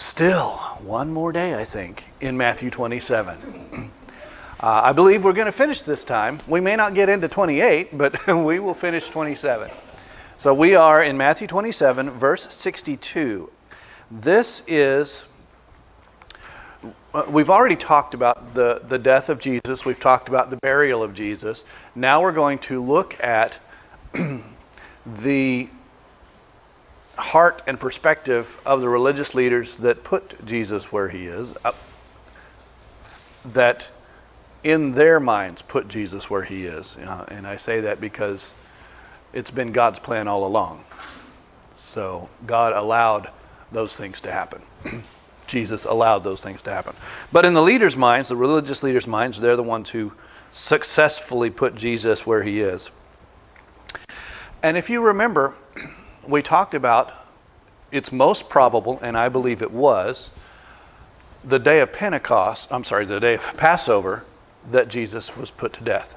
Still, one more day, I think, in Matthew 27. I believe we're going to finish this time. We may not get into 28, but we will finish 27. So we are in Matthew 27, verse 62. This is, we've already talked about the death of Jesus. We've talked about the burial of Jesus. Now we're going to look at the heart and perspective of the religious leaders that put Jesus where he is, that in their minds put Jesus where he is. And I say that because it's been God's plan all along. So God allowed those things to happen. Jesus allowed those things to happen. But in the leaders' minds, the religious leaders' minds, they're the ones who successfully put Jesus where he is. And if you remember, we talked about it's most probable, and I believe it was, the day of the day of Passover, that Jesus was put to death.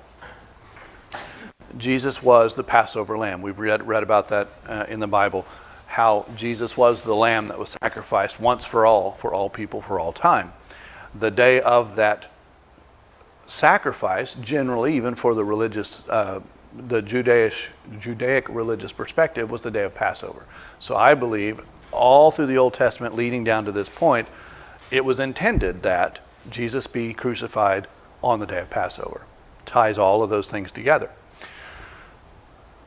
Jesus was the Passover lamb. We've read about that in the Bible, how Jesus was the lamb that was sacrificed once for all people, for all time. The day of that sacrifice, generally, even for the religious the Judaic religious perspective, was the day of Passover. So I believe all through the Old Testament leading down to this point, it was intended that Jesus be crucified on the day of Passover. Ties all of those things together.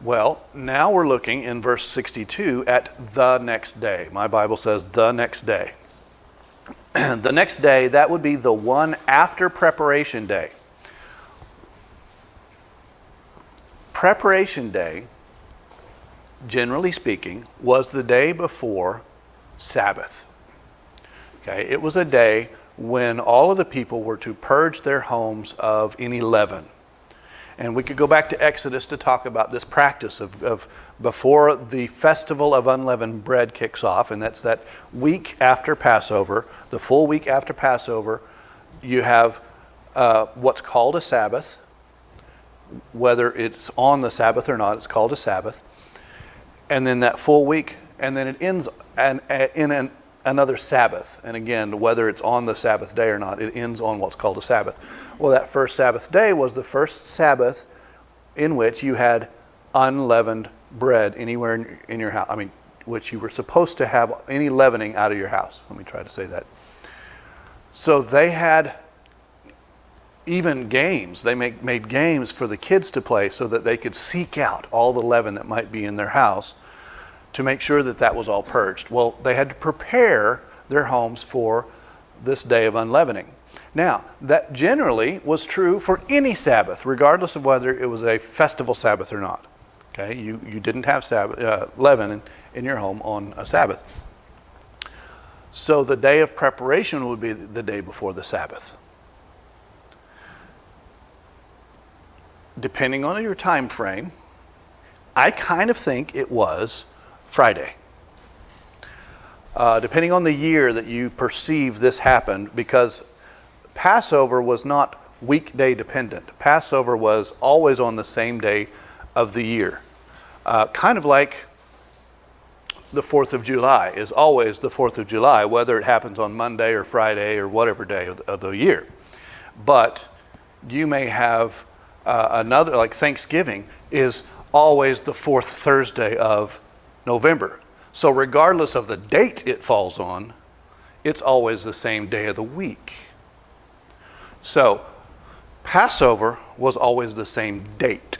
Well, now we're looking in verse 62 at the next day. My Bible says the next day. The next day, that would be the one after preparation day. Preparation day, generally speaking, was the day before Sabbath. Okay, it was a day when all of the people were to purge their homes of any leaven. And we could go back to Exodus to talk about this practice of before the festival of unleavened bread kicks off, and that's that week after Passover, the full week after Passover, you have what's called a Sabbath. Whether it's on the Sabbath or not, it's called a Sabbath. And then that full week, and then it ends in another Sabbath. And again, whether it's on the Sabbath day or not, it ends on what's called a Sabbath. Well, that first Sabbath day was the first Sabbath in which you had unleavened bread anywhere in your house. Which you were supposed to have any leavening out of your house. Let me try to say that. So they had even games. They made games for the kids to play so that they could seek out all the leaven that might be in their house to make sure that that was all purged. Well, they had to prepare their homes for this day of unleavening. Now, that generally was true for any Sabbath, regardless of whether it was a festival Sabbath or not. Okay, you didn't have leaven in your home on a Sabbath. So the day of preparation would be the day before the Sabbath. Depending on your time frame, I kind of think it was Friday. Depending on the year that you perceive this happened, because Passover was not weekday dependent. Passover was always on the same day of the year. Kind of like the 4th of July is always the 4th of July, whether it happens on Monday or Friday or whatever day of the year. But you may have another, like Thanksgiving is always the 4th Thursday of November. So regardless of the date it falls on, it's always the same day of the week. So Passover was always the same date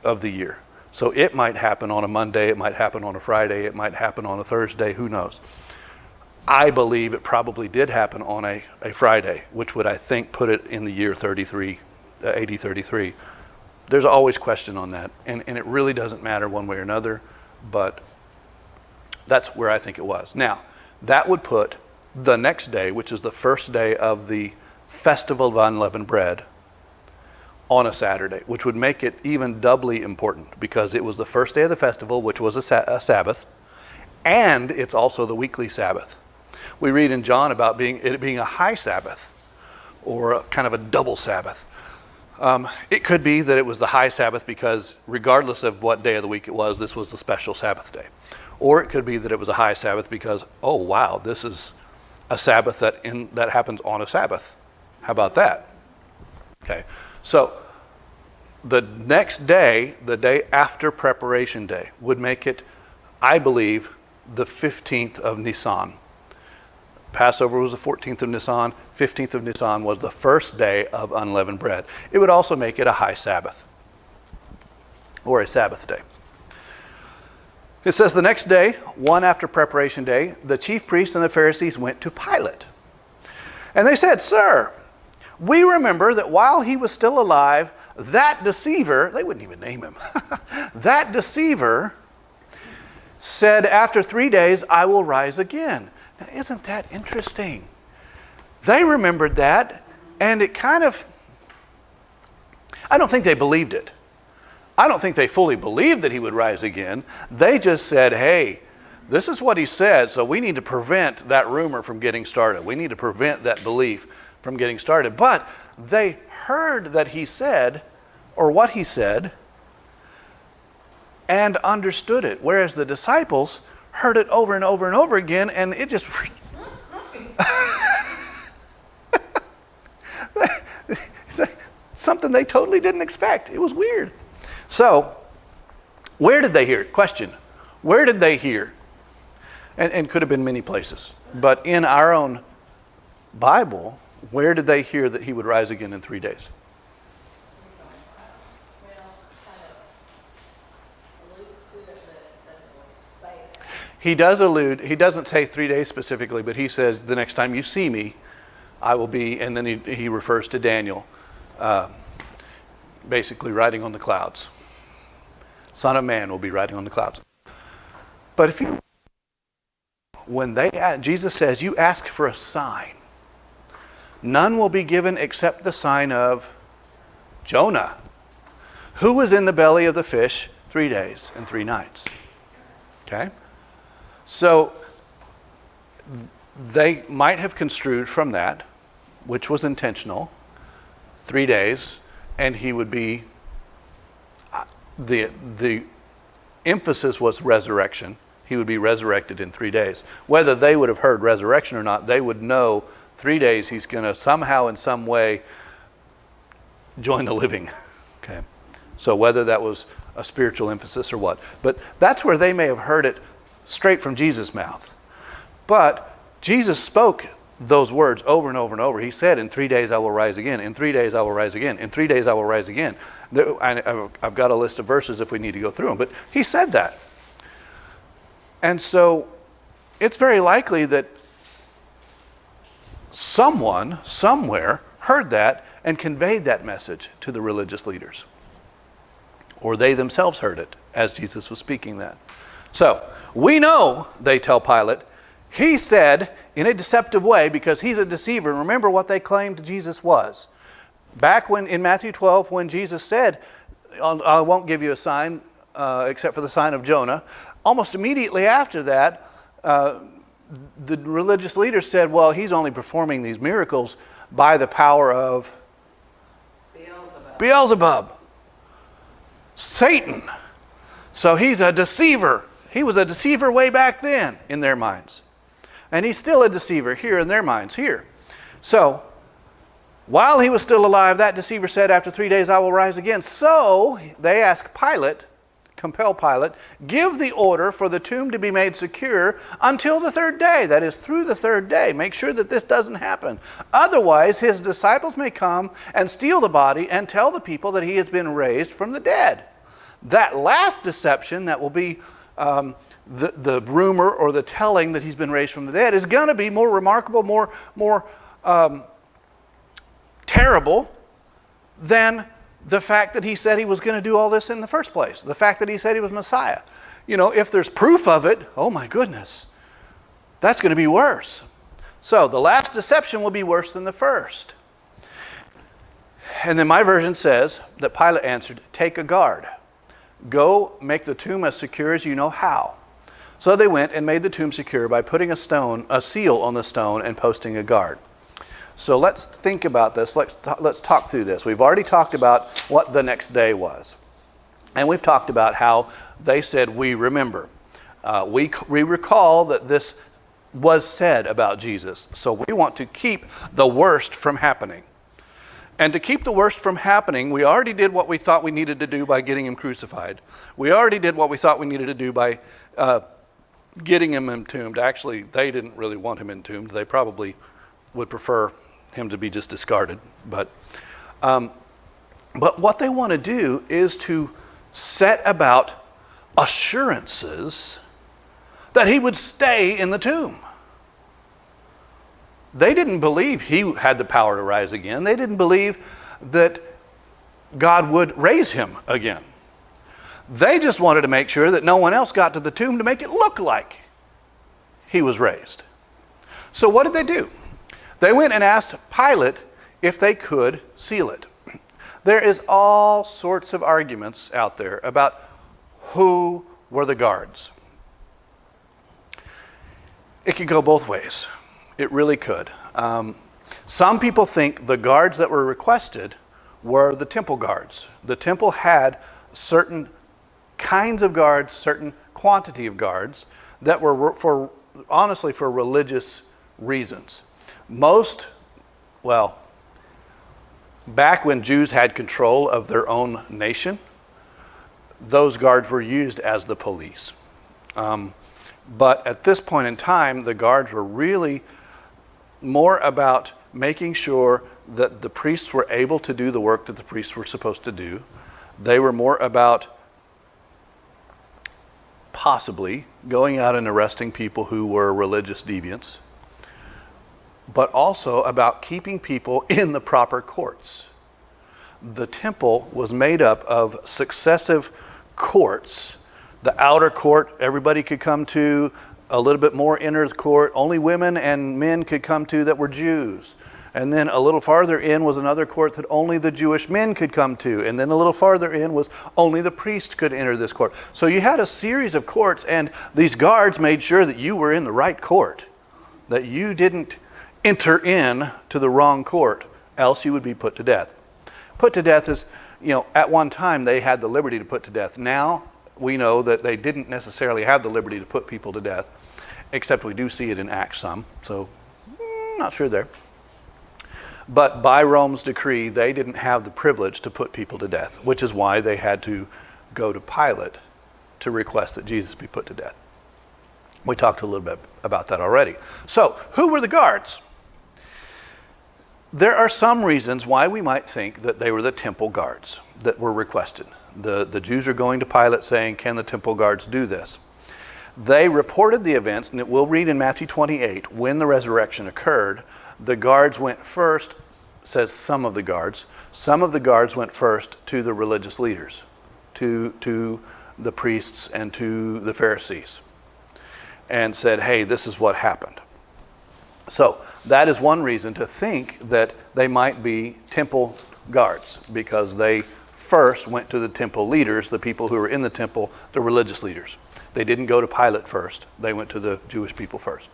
of the year. So it might happen on a Monday, it might happen on a Friday, it might happen on a Thursday, who knows. I believe it probably did happen on a Friday, which would, I think, put it in the year AD 33. There's always question on that, and it really doesn't matter one way or another, but that's where I think it was. Now, that would put the next day, which is the first day of the festival of unleavened bread, on a Saturday, which would make it even doubly important because it was the first day of the festival, which was a Sabbath, and it's also the weekly Sabbath. We read in John about it being a high Sabbath, or kind of a double Sabbath. It could be that it was the high Sabbath because regardless of what day of the week it was, this was a special Sabbath day. Or it could be that it was a high Sabbath because, oh wow, this is a Sabbath that happens on a Sabbath. How about that? Okay, so the next day, the day after preparation day, would make it, I believe, the 15th of Nisan. Passover was the 14th of Nisan. 15th of Nisan was the first day of unleavened bread. It would also make it a high Sabbath, or a Sabbath day. It says the next day, one after preparation day, the chief priests and the Pharisees went to Pilate. And they said, "Sir, we remember that while he was still alive, that deceiver," they wouldn't even name him, "that deceiver said, 'After 3 days I will rise again.'" Now, isn't that interesting? They remembered that, and it kind of, I don't think they believed it. I don't think they fully believed that he would rise again. They just said, "Hey, this is what he said, so we need to prevent that rumor from getting started. We need to prevent that belief from getting started." But they heard that he said, or what he said, and understood it, whereas the disciples heard it over and over and over again, and it just something they totally didn't expect. It was weird. So, where did they hear it? Question. Where did they hear? And could have been many places. But in our own Bible, where did they hear that he would rise again in 3 days? He does allude, he doesn't say 3 days specifically, but he says, "The next time you see me, I will be," and then he refers to Daniel, basically riding on the clouds. Son of Man will be riding on the clouds. But when Jesus says, "You ask for a sign, none will be given except the sign of Jonah, who was in the belly of the fish 3 days and 3 nights." Okay? So they might have construed from that, which was intentional, 3 days, and he would be, the emphasis was resurrection. He would be resurrected in 3 days. Whether they would have heard resurrection or not, they would know 3 days he's going to somehow in some way join the living. Okay. So whether that was a spiritual emphasis or what. But that's where they may have heard it straight from Jesus' mouth. But Jesus spoke those words over and over and over. He said, "In 3 days I will rise again. In 3 days I will rise again. In 3 days I will rise again." I've got a list of verses if we need to go through them. But he said that. And so it's very likely that someone, somewhere, heard that and conveyed that message to the religious leaders. Or they themselves heard it as Jesus was speaking that. So, we know, they tell Pilate, he said in a deceptive way because he's a deceiver. Remember what they claimed Jesus was. Back when in Matthew 12, when Jesus said, "I won't give you a sign except for the sign of Jonah," almost immediately after that, the religious leaders said, "Well, he's only performing these miracles by the power of Beelzebub, Satan. So he's a deceiver." He was a deceiver way back then in their minds. And he's still a deceiver here in their minds here. So, while he was still alive, that deceiver said, "After 3 days I will rise again." So, they ask Pilate, compel Pilate, "Give the order for the tomb to be made secure until the 3rd day." That is, through the 3rd day. Make sure that this doesn't happen. Otherwise, his disciples may come and steal the body and tell the people that he has been raised from the dead. That last deception, that will be the rumor or the telling that he's been raised from the dead, is going to be more remarkable, more terrible than the fact that he said he was going to do all this in the first place. The fact that he said he was Messiah. You know, if there's proof of it, oh my goodness, that's going to be worse. So the last deception will be worse than the first. And then my version says that Pilate answered, "Take a guard. Go make the tomb as secure as you know how." So they went and made the tomb secure by putting a seal on the stone and posting a guard. So let's think about this. Let's talk through this. We've already talked about what the next day was. And we've talked about how they said, "We remember." We recall that this was said about Jesus. So we want to keep the worst from happening. And to keep the worst from happening, we already did what we thought we needed to do by getting him crucified. We already did what we thought we needed to do by getting him entombed. Actually, they didn't really want him entombed. They probably would prefer him to be just discarded. But what they want to do is to set about assurances that he would stay in the tomb. They didn't believe he had the power to rise again. They didn't believe that God would raise him again. They just wanted to make sure that no one else got to the tomb to make it look like he was raised. So what did they do? They went and asked Pilate if they could seal it. There is all sorts of arguments out there about who were the guards. It could go both ways. It really could. Some people think the guards that were requested were the temple guards. The temple had certain kinds of guards, certain quantity of guards that were honestly for religious reasons. Back when Jews had control of their own nation, those guards were used as the police. But at this point in time, the guards were really more about making sure that the priests were able to do the work that the priests were supposed to do. They were more about possibly going out and arresting people who were religious deviants, but also about keeping people in the proper courts. The temple was made up of successive courts. The outer court everybody could come to, a little bit more inner court, only women and men could come to that were Jews. And then a little farther in was another court that only the Jewish men could come to. And then a little farther in was only the priest could enter this court. So you had a series of courts, and these guards made sure that you were in the right court, that you didn't enter in to the wrong court, else you would be put to death. Put to death is, at one time they had the liberty to put to death. Now we know that they didn't necessarily have the liberty to put people to death, except we do see it in Acts some, so not sure there. But by Rome's decree, they didn't have the privilege to put people to death, which is why they had to go to Pilate to request that Jesus be put to death. We talked a little bit about that already. So, who were the guards? There are some reasons why we might think that they were the temple guards that were requested. The Jews are going to Pilate saying, can the temple guards do this? They reported the events, and we'll read in Matthew 28, when the resurrection occurred, the guards went first, says some of the guards went first to the religious leaders, to the priests and to the Pharisees, and said, hey, this is what happened. So that is one reason to think that they might be temple guards, because they first went to the temple leaders, the people who were in the temple, the religious leaders. They didn't go to Pilate first. They went to the Jewish people first.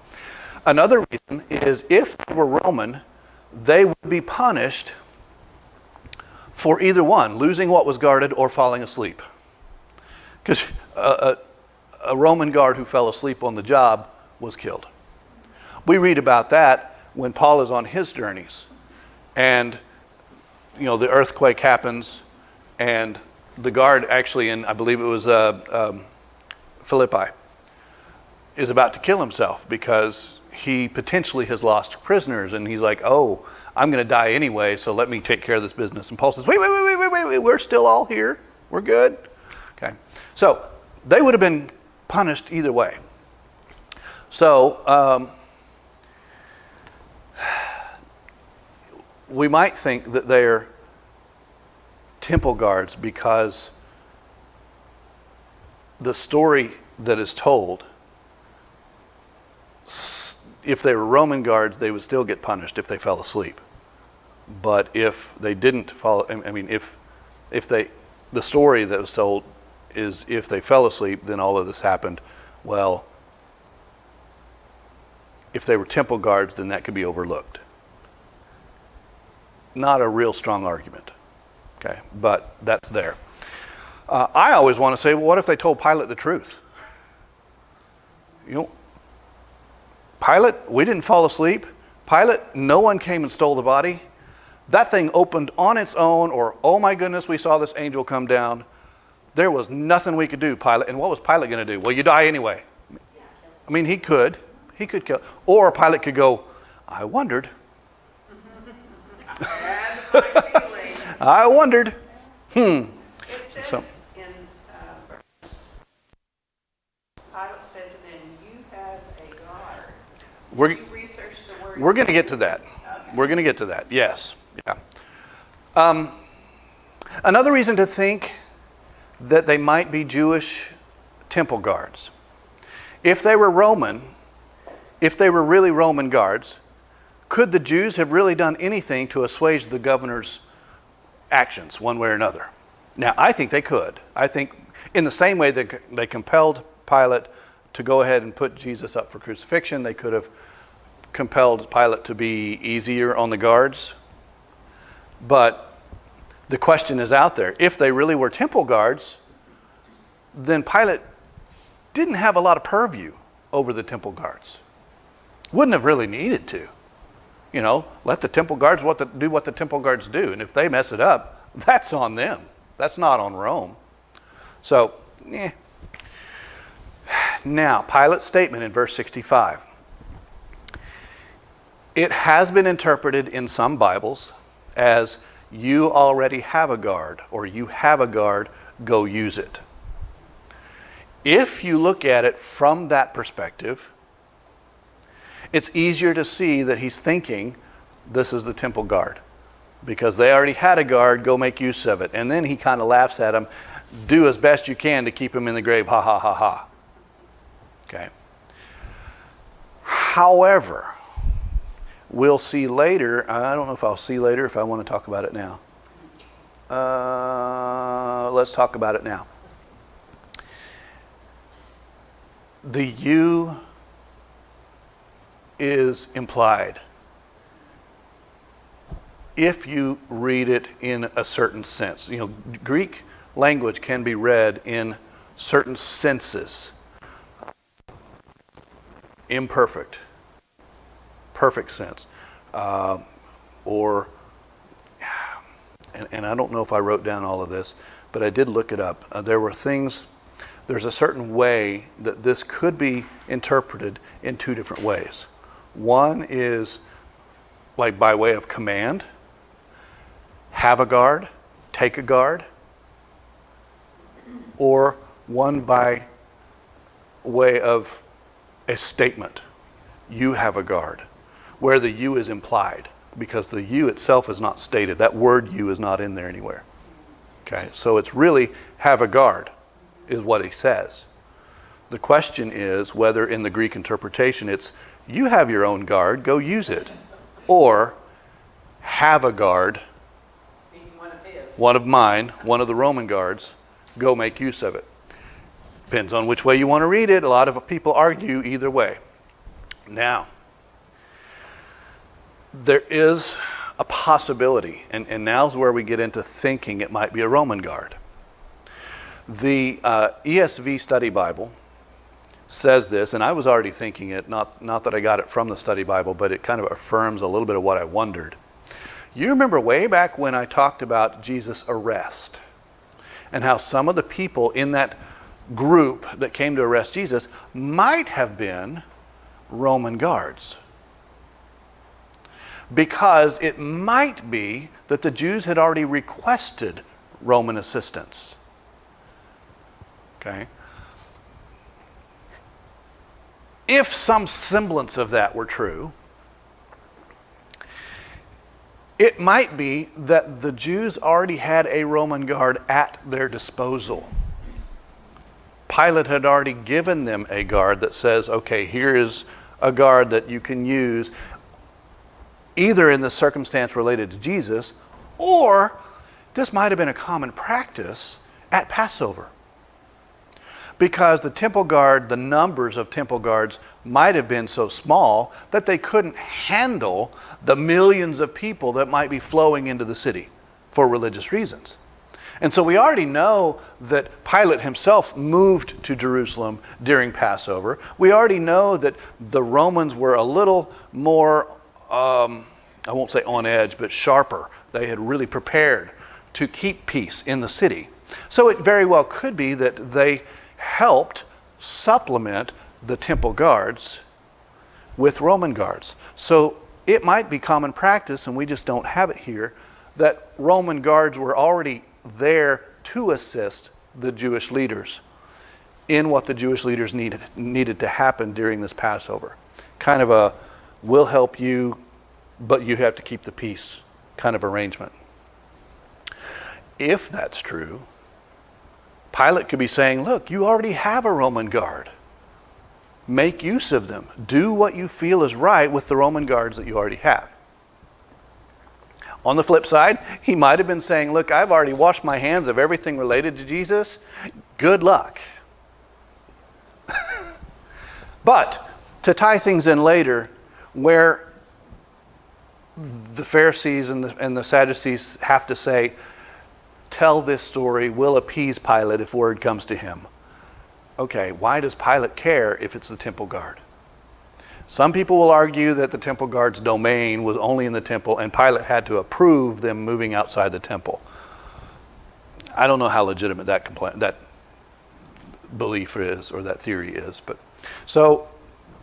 Another reason is if they were Roman, they would be punished for either one, losing what was guarded or falling asleep. Because a Roman guard who fell asleep on the job was killed. We read about that when Paul is on his journeys. And, the earthquake happens, and the guard actually, I believe it was Philippi, is about to kill himself because he potentially has lost prisoners, and he's like, oh, I'm going to die anyway, so let me take care of this business. And Paul says, wait, we're still all here. We're good. Okay. So they would have been punished either way. So we might think that they're temple guards because the story that is told, if they were Roman guards, they would still get punished if they fell asleep. But if they didn't fall, the story that was told is if they fell asleep, then all of this happened. Well, if they were temple guards, then that could be overlooked. Not a real strong argument, okay? But that's there. I always want to say, well, what if they told Pilate the truth? Pilate, we didn't fall asleep. Pilate, no one came and stole the body. That thing opened on its own, or, oh my goodness, we saw this angel come down. There was nothing we could do, Pilate. And what was Pilate going to do? Well, you die anyway. I mean, he could kill. Or Pilate could go, I wondered. I wondered. It says in Pilate said to them, "You have a guard." You research the word. We're going to get to that. Okay. We're going to get to that. Yes. Yeah. Another reason to think that they might be Jewish temple guards. If they were Roman, if they were really Roman guards, could the Jews have really done anything to assuage the governor's actions one way or another? Now, I think they could. I think in the same way that they compelled Pilate to go ahead and put Jesus up for crucifixion, they could have compelled Pilate to be easier on the guards. But the question is out there. If they really were temple guards, then Pilate didn't have a lot of purview over the temple guards. Wouldn't have really needed to. Let the temple guards do what the temple guards do. And if they mess it up, that's on them. That's not on Rome. So, Now, Pilate's statement in verse 65. It has been interpreted in some Bibles as, you already have a guard, or you have a guard, go use it. If you look at it from that perspective, it's easier to see that he's thinking, this is the temple guard. Because they already had a guard, go make use of it. And then he kind of laughs at him, do as best you can to keep him in the grave, ha ha ha ha. Okay. However, we'll see later, I don't know if I'll see later, if I want to talk about it now. Let's talk about it now. The you is implied if you read it in a certain sense. Greek language can be read in certain senses. Imperfect, perfect sense. And I don't know if I wrote down all of this, but I did look it up. There's a certain way that this could be interpreted in two different ways. One is like by way of command, have a guard, take a guard, or one by way of a statement, you have a guard, where the you is implied, because the you itself is not stated. That word you is not in there anywhere. Okay, so it's really have a guard is what he says. The question is whether in the Greek interpretation it's you have your own guard, go use it, or have a guard, one of mine, one of the Roman guards, go make use of it. Depends on which way you want to read it. A lot of people argue either way. Now, there is a possibility, and now's where we get into thinking it might be a Roman guard. The ESV Study Bible says this, and I was already thinking it, not that I got it from the Study Bible, but it kind of affirms a little bit of what I wondered. You remember way back when I talked about Jesus' arrest, and how some of the people in that group that came to arrest Jesus might have been Roman guards. Because it might be that the Jews had already requested Roman assistance. Okay? If some semblance of that were true, it might be that the Jews already had a Roman guard at their disposal. Pilate had already given them a guard that says, okay, here is a guard that you can use either in the circumstance related to Jesus, or this might have been a common practice at Passover. Because the temple guard, the numbers of temple guards might have been so small that they couldn't handle the millions of people that might be flowing into the city for religious reasons. And so we already know that Pilate himself moved to Jerusalem during Passover. We already know that the Romans were a little more, I won't say on edge, but sharper. They had really prepared to keep peace in the city. So it very well could be that they helped supplement the temple guards with Roman guards. So it might be common practice, and we just don't have it here, that Roman guards were already there to assist the Jewish leaders in what the Jewish leaders needed to happen during this Passover. Kind of a, we'll help you, but you have to keep the peace kind of arrangement. If that's true, Pilate could be saying, look, you already have a Roman guard. Make use of them. Do what you feel is right with the Roman guards that you already have. On the flip side, he might have been saying, look, I've already washed my hands of everything related to Jesus. Good luck. But to tie things in later, where the Pharisees and the Sadducees have to say, tell this story, we'll appease Pilate if word comes to him. Okay, why does Pilate care if it's the temple guard? Some people will argue that the temple guard's domain was only in the temple and Pilate had to approve them moving outside the temple. I don't know how legitimate that belief is, or that theory is. But so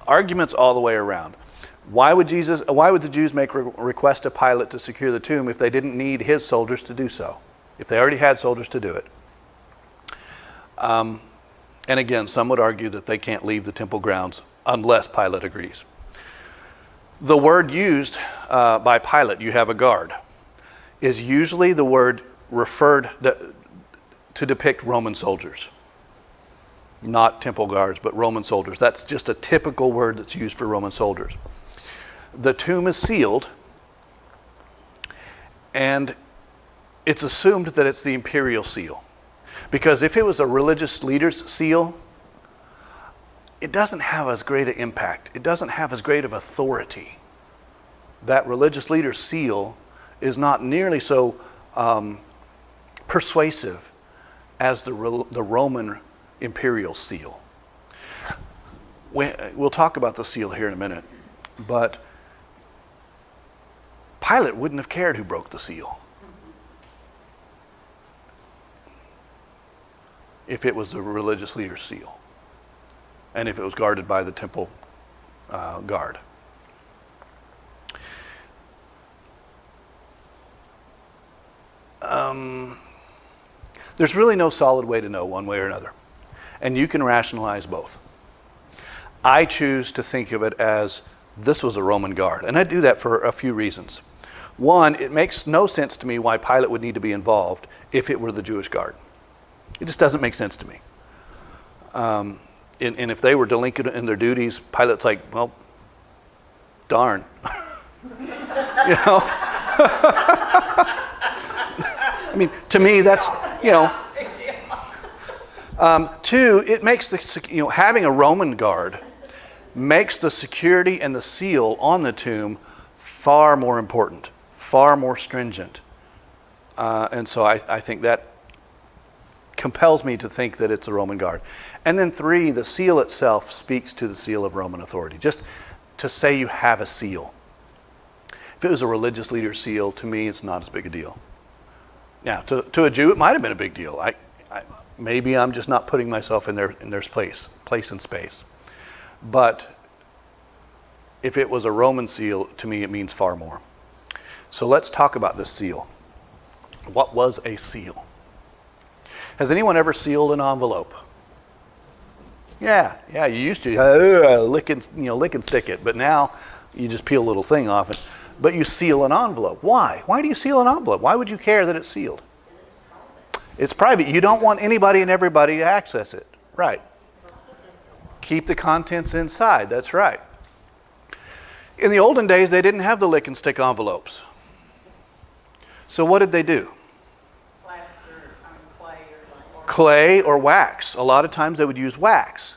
arguments all the way around. Why would the Jews make a request to Pilate to secure the tomb if they didn't need his soldiers to do so? If they already had soldiers to do it. And again, some would argue that they can't leave the temple grounds unless Pilate agrees. The word used by Pilate, you have a guard, is usually the word referred to depict Roman soldiers. Not temple guards, but Roman soldiers. That's just a typical word that's used for Roman soldiers. The tomb is sealed, and it's assumed that it's the imperial seal. Because if it was a religious leader's seal, it doesn't have as great an impact. It doesn't have as great of authority. That religious leader's seal is not nearly so persuasive as the Roman imperial seal. We'll talk about the seal here in a minute, but Pilate wouldn't have cared who broke the seal if it was a religious leader's seal and if it was guarded by the temple guard. There's really no solid way to know one way or another, and you can rationalize both. I choose to think of it as this was a Roman guard, and I do that for a few reasons. One, it makes no sense to me why Pilate would need to be involved if it were the Jewish guard. It just doesn't make sense to me. And if they were delinquent in their duties, Pilate's like, well, darn. You know? I mean, to me, that's, you know. Two, it makes having a Roman guard makes the security and the seal on the tomb far more important, far more stringent. And so I think that compels me to think that it's a Roman guard. And then three, the seal itself speaks to the seal of Roman authority. Just to say you have a seal. If it was a religious leader's seal, to me, it's not as big a deal. Now, to a Jew, it might have been a big deal. Maybe I'm just not putting myself in their place and space. But if it was a Roman seal, to me, it means far more. So let's talk about this seal. What was a seal? Has anyone ever sealed an envelope? Yeah, you used to lick and stick it, but now you just peel a little thing off it. But you seal an envelope. Why? Why do you seal an envelope? Why would you care that it's sealed? It's private. You don't want anybody and everybody to access it. Right. Keep the contents inside. That's right. In the olden days, they didn't have the lick and stick envelopes. So what did they do? Clay or wax. A lot of times they would use wax.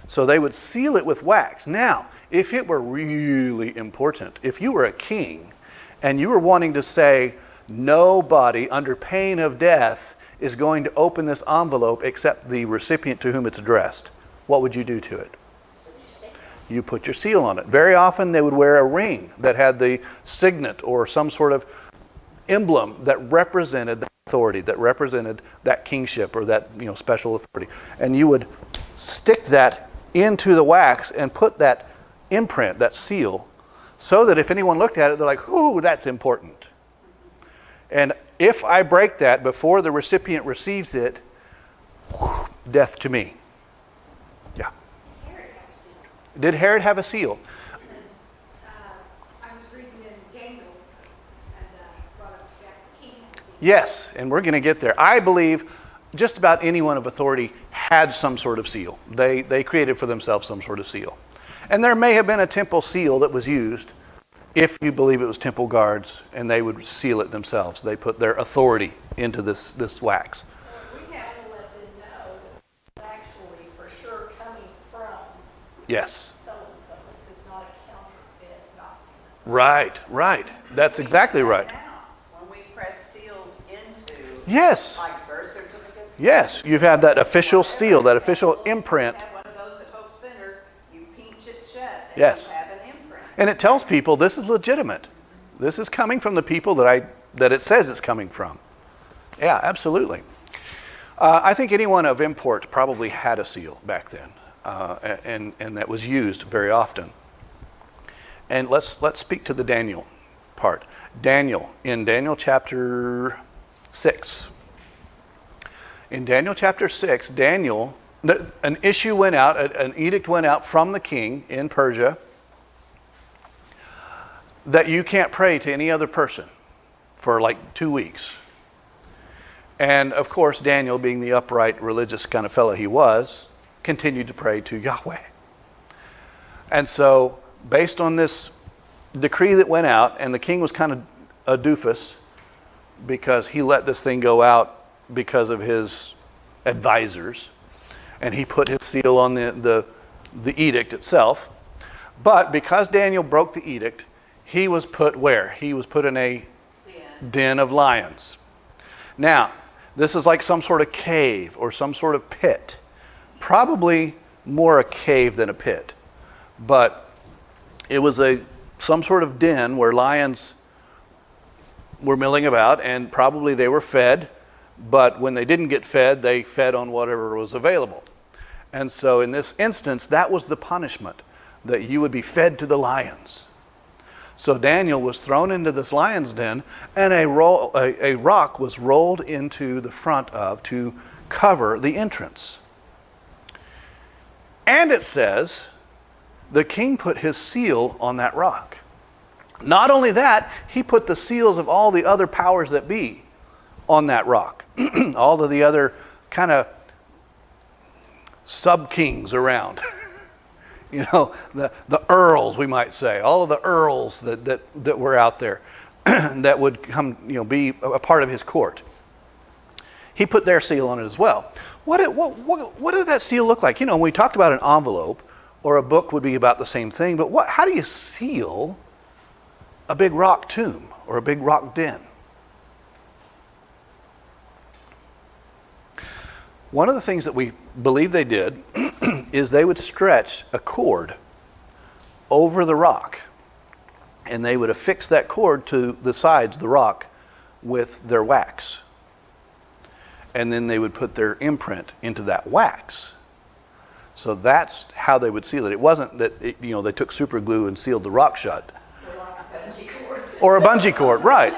So they would seal it with wax. Now, if it were really important, if you were a king and you were wanting to say, nobody under pain of death is going to open this envelope except the recipient to whom it's addressed, what would you do to it? You put your seal on it. Very often they would wear a ring that had the signet or some sort of emblem that represented that authority, that represented that kingship or that special authority. And you would stick that into the wax and put that imprint, that seal, so that if anyone looked at it, they're like, ooh, that's important. And if I break that before the recipient receives it, death to me. Yeah. Did Herod have a seal? Because I was reading in Daniel and brought up Jack the King had a seal. Yes, and we're going to get there. I believe just about anyone of authority had some sort of seal. They created for themselves some sort of seal. And there may have been a temple seal that was used if you believe it was temple guards, and they would seal it themselves. They put their authority into this wax. We have to let them know that it's actually for sure coming from Yes. so-and-so. This is not a counterfeit document. Right. That's exactly right. Now, when we press seals into Yes. like birth certificates. Yes, you've had that official seal, that official imprint. You have one of those at Hope Center, you pinch it shut, and Yes. you have an imprint. And it tells people this is legitimate. This is coming from the people that it says it's coming from. Yeah, absolutely. I think anyone of import probably had a seal back then, and that was used very often. And let's speak to the Daniel part. Daniel, in Daniel chapter 6. In Daniel chapter 6, Daniel, an issue went out, an edict went out from the king in Persia that you can't pray to any other person for like 2 weeks. And of course, Daniel, being the upright, religious kind of fellow he was, continued to pray to Yahweh. And so, based on this decree that went out, and the king was kind of a doofus because he let this thing go out because of his advisors, and he put his seal on the edict itself. But because Daniel broke the edict, he was put where? He was put in a den of lions. Now, this is like some sort of cave or some sort of pit. Probably more a cave than a pit. But it was some sort of den where lions were milling about, and probably they were fed. But when they didn't get fed, they fed on whatever was available. And so in this instance, that was the punishment, that you would be fed to the lions. So Daniel was thrown into this lion's den, and a rock was rolled into the front to cover the entrance. And it says, the king put his seal on that rock. Not only that, he put the seals of all the other powers that be on that rock. All of the other kind of sub-kings around. The earls, we might say, all of the earls that were out there that would come, be a part of his court. He put their seal on it as well. What did that seal look like? When we talked about an envelope or a book would be about the same thing, but how do you seal a big rock tomb or a big rock den? One of the things that we believe they did is they would stretch a cord over the rock, and they would affix that cord to the sides of the rock with their wax. And then they would put their imprint into that wax. So that's how they would seal it. It wasn't that they took super glue and sealed the rock shut. Or a bungee cord. Right.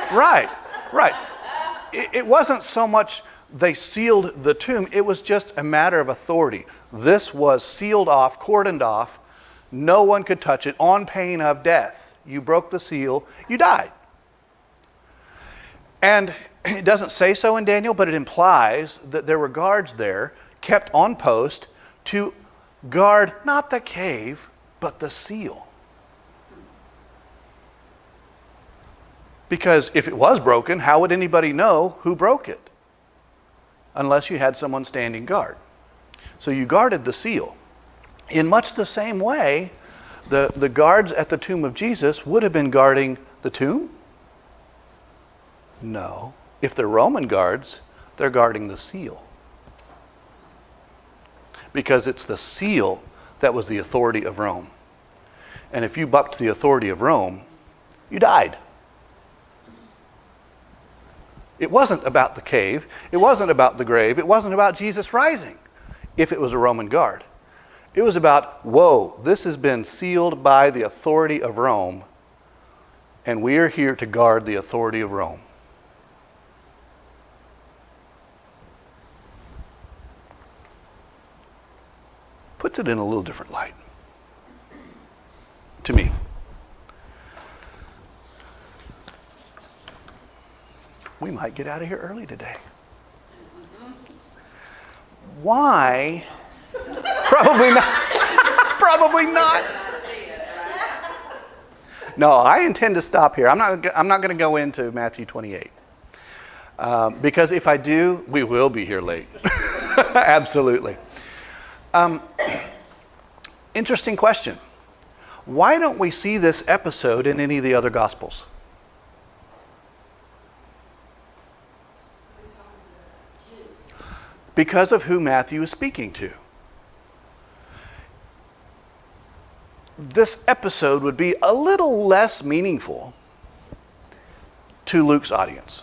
It wasn't so much they sealed the tomb. It was just a matter of authority. This was sealed off, cordoned off. No one could touch it on pain of death. You broke the seal, you died. And it doesn't say so in Daniel, but it implies that there were guards there kept on post to guard not the cave, but the seal. Because if it was broken, how would anybody know who broke it? Unless you had someone standing guard. So you guarded the seal. In much the same way, the guards at the tomb of Jesus would have been guarding the tomb? No. If they're Roman guards, They're guarding the seal. Because it's the seal that was the authority of Rome. And if you bucked the authority of Rome, you died. It wasn't about the cave. It wasn't about the grave. It wasn't about Jesus rising, if it was a Roman guard. It was about, whoa, this has been sealed by the authority of Rome, and we are here to guard the authority of Rome. Puts it in a little different light, to me. We might get out of here early today. Why? Probably not. Probably not. No, I intend to stop here. I'm not going to go into Matthew 28. Because if I do, we will be here late. Absolutely. Interesting question. Why don't we see this episode in any of the other Gospels? Because of who Matthew is speaking to. This episode would be a little less meaningful to Luke's audience.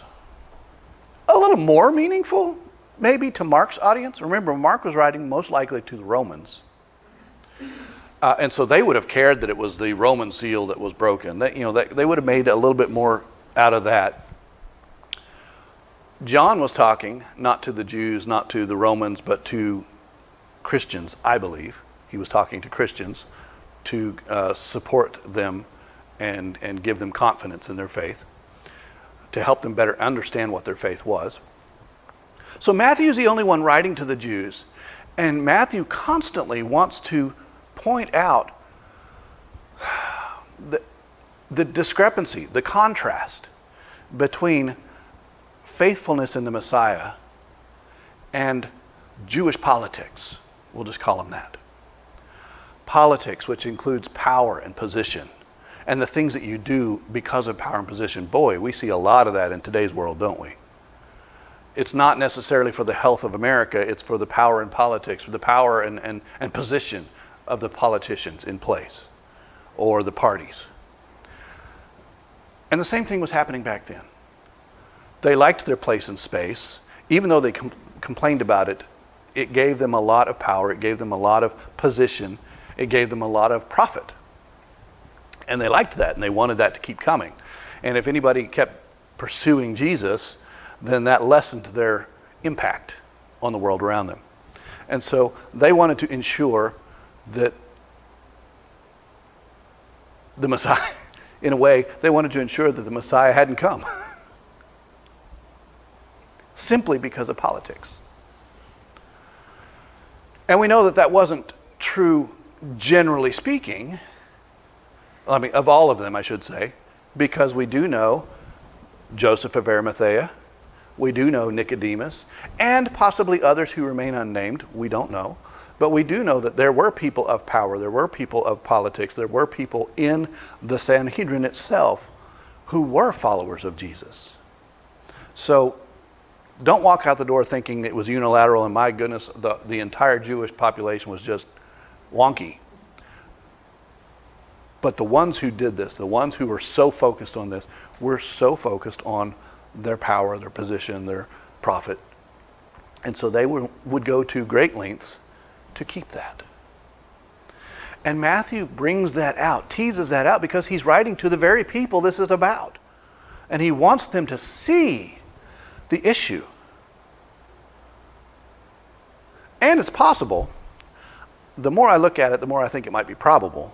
A little more meaningful, maybe, to Mark's audience. Remember, Mark was writing most likely to the Romans. And so they would have cared that it was the Roman seal that was broken. They would have made a little bit more out of that. John was talking not to the Jews, not to the Romans, but to Christians, I believe. He was talking to Christians to support them and give them confidence in their faith, to help them better understand what their faith was. So Matthew's the only one writing to the Jews, and Matthew constantly wants to point out the discrepancy, the contrast between faithfulness in the Messiah and Jewish politics. We'll just call them that. Politics, which includes power and position, and the things that you do because of power and position. Boy, we see a lot of that in today's world, don't we? It's not necessarily for the health of America, it's for the power in politics, for the power and position of the politicians in place, or the parties. And the same thing was happening back then. They liked their place in space. Even though they complained about it, it gave them a lot of power, it gave them a lot of position, it gave them a lot of profit. And they liked that, and they wanted that to keep coming. And if anybody kept pursuing Jesus, then that lessened their impact on the world around them. And so they wanted to ensure that the Messiah, in a way, they wanted to ensure that the Messiah hadn't come. Simply because of politics. And we know that that wasn't true, generally speaking, of all of them, I should say, because we do know Joseph of Arimathea, we do know Nicodemus, and possibly others who remain unnamed, we don't know. But we do know that there were people of power, there were people of politics, there were people in the Sanhedrin itself who were followers of Jesus. So don't walk out the door thinking it was unilateral and my goodness, the entire Jewish population was just wonky. But the ones who did this, the ones who were so focused on this, were so focused on their power, their position, their profit. And so they would go to great lengths to keep that. And Matthew brings that out, teases that out, because he's writing to the very people this is about. And he wants them to see the issue. And it's possible, the more I look at it, the more I think it might be probable,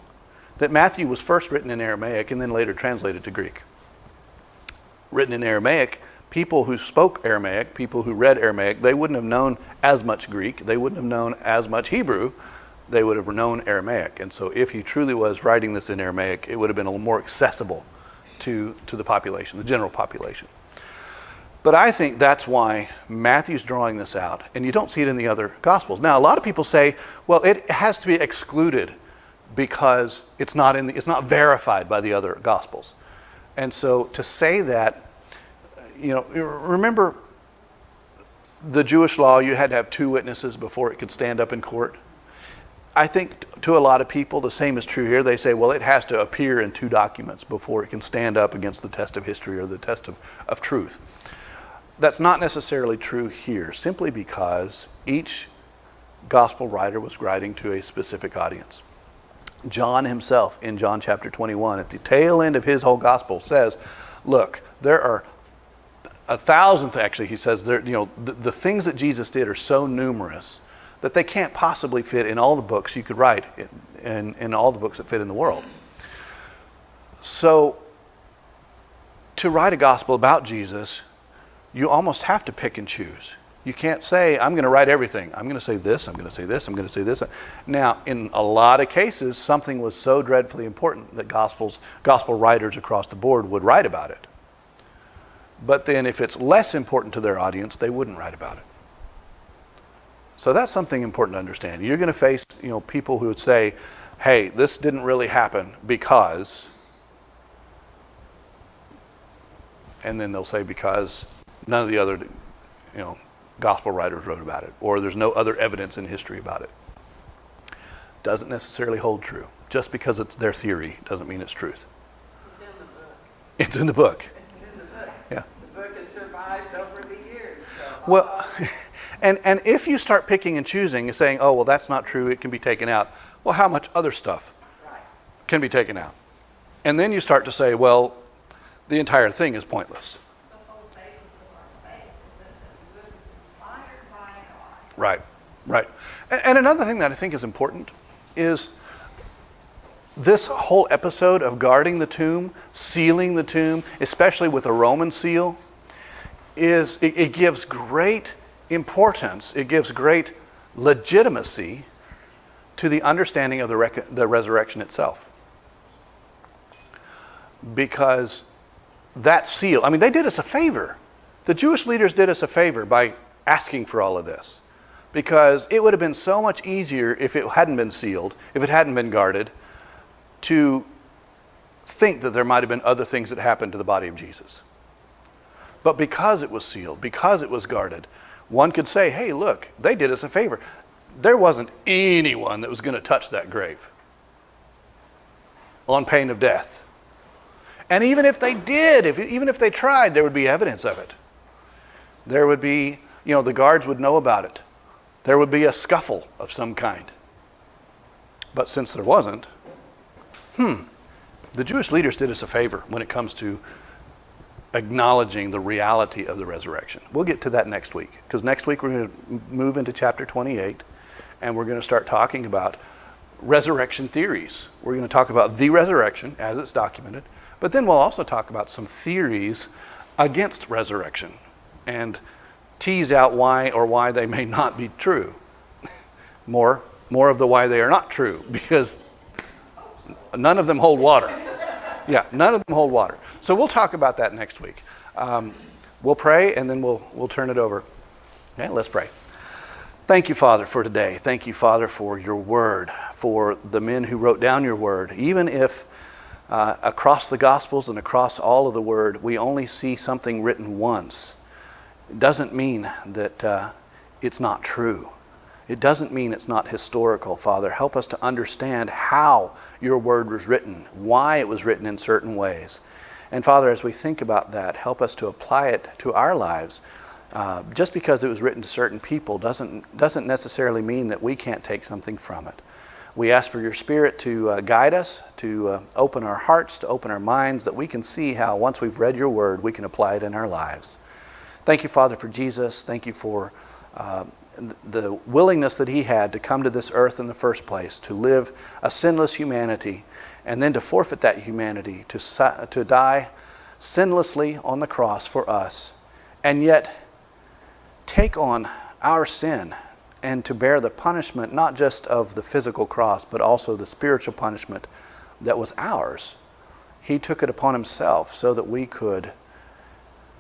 that Matthew was first written in Aramaic and then later translated to Greek. Written in Aramaic, people who spoke Aramaic, people who read Aramaic, they wouldn't have known as much Greek, they wouldn't have known as much Hebrew, they would have known Aramaic. And so if he truly was writing this in Aramaic, it would have been a little more accessible to the population, the general population. But I think that's why Matthew's drawing this out, and you don't see it in the other Gospels. Now, a lot of people say, well, it has to be excluded because it's not verified by the other Gospels. And so to say that, remember, the Jewish law, you had to have 2 witnesses before it could stand up in court. I think to a lot of people, the same is true here. They say, well, it has to appear in 2 documents before it can stand up against the test of history or the test of truth. That's not necessarily true here, simply because each gospel writer was writing to a specific audience. John himself, in John chapter 21, at the tail end of his whole gospel, says, look, there are 1,000, actually, he says, the things that Jesus did are so numerous that they can't possibly fit in all the books you could write, in all the books that fit in the world. So, to write a gospel about Jesus, you almost have to pick and choose. You can't say, I'm going to write everything. I'm going to say this, I'm going to say this, I'm going to say this. Now, in a lot of cases, something was so dreadfully important that gospel writers across the board would write about it. But then if it's less important to their audience, they wouldn't write about it. So that's something important to understand. You're going to face, people who would say, hey, this didn't really happen because, and then they'll say because none of the other, gospel writers wrote about it, or there's no other evidence in history about it. Doesn't necessarily hold true. Just because it's their theory doesn't mean it's truth. It's in the book. It's in the book. It's in the book. Yeah. The book has survived over the years. So Well, and if you start picking and choosing and saying, oh, well, that's not true, it can be taken out. Well, how much other stuff right. can be taken out? And then you start to say, well, the entire thing is pointless. The whole basis of our faith is that this book is inspired by God. Right, right. And another thing that I think is important is this whole episode of guarding the tomb, sealing the tomb, especially with a Roman seal, it gives great importance, it gives great legitimacy to the understanding of the resurrection itself. Because that seal, they did us a favor. The Jewish leaders did us a favor by asking for all of this. Because it would have been so much easier if it hadn't been sealed, if it hadn't been guarded, to think that there might have been other things that happened to the body of Jesus. But because it was sealed, because it was guarded, one could say, hey, look, they did us a favor. There wasn't anyone that was going to touch that grave on pain of death. And even if they did, even if they tried, there would be evidence of it. There would be, the guards would know about it. There would be a scuffle of some kind. But since there wasn't, the Jewish leaders did us a favor when it comes to acknowledging the reality of the resurrection. We'll get to that next week, because next week we're going to move into chapter 28, and we're going to start talking about resurrection theories. We're going to talk about the resurrection as it's documented, but then we'll also talk about some theories against resurrection and tease out why they may not be true. More of the why they are not true, because none of them hold water. Yeah, none of them hold water. So we'll talk about that next week. We'll pray, and then we'll turn it over. Okay, let's pray. Thank you, Father, for today. Thank you, Father, for your word, for the men who wrote down your word. Even if across the Gospels and across all of the word, we only see something written once, it doesn't mean that it's not true. It doesn't mean it's not historical, Father. Help us to understand how your word was written, why it was written in certain ways. And Father, as we think about that, help us to apply it to our lives. Just because it was written to certain people doesn't necessarily mean that we can't take something from it. We ask for your Spirit to guide us, to open our hearts, to open our minds, that we can see how once we've read your word, we can apply it in our lives. Thank you, Father, for Jesus. Thank you for the willingness that he had to come to this earth in the first place, to live a sinless humanity, and then to forfeit that humanity, to die sinlessly on the cross for us, and yet take on our sin and to bear the punishment, not just of the physical cross, but also the spiritual punishment that was ours. He took it upon himself so that we could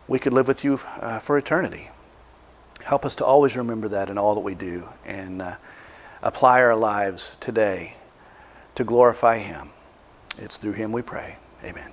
live with you for eternity. Help us to always remember that in all that we do, and apply our lives today to glorify him. It's through him we pray. Amen.